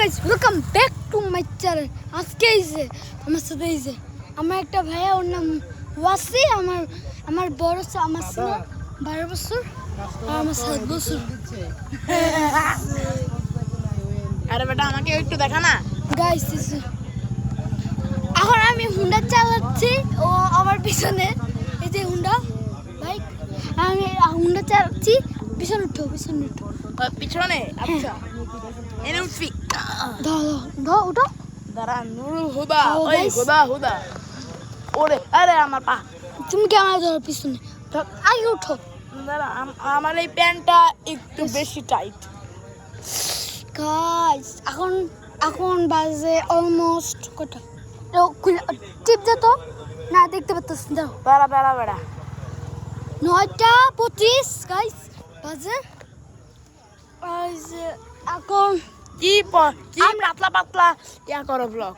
Guys welcome back to my channel. আজকে এই যে আমার সাথে এই যে আমার একটা ভাইয়া, ওর নাম ওয়াসি। আমার বড় আমার ছিল 12 বছর আর আমার 7 বছর। আরে বেটা আমাকে একটু দেখা না। গাইস এখন আমি হুন্ডা চালাচ্ছি, ও আমার পিছনে এই যে হুন্ডা বাইক, আমি হুন্ডা চালাচ্ছি। পিছনে উঠো। পিছনে আচ্ছা এনে উঠবি। দাও উঠো। দাঁড়া নুরুল হুদা। ও, ওই guys. হুদা ওরে আরে আমার পা। তুমি ক্যামেরা ধরো পিছনে, আগে উঠো। দাঁড়া আমার এই প্যান্টটা একটু বেশি টাইট। গাইস এখন বাজে অলমোস্ট কটা, টিপ দে তো, না দেখতে পাচ্ছিস। দাও দাঁড়া বেড়া 9:25 গাইস বাজে। আর যে এখন কি পাতলা ইয়া করো ব্লগ।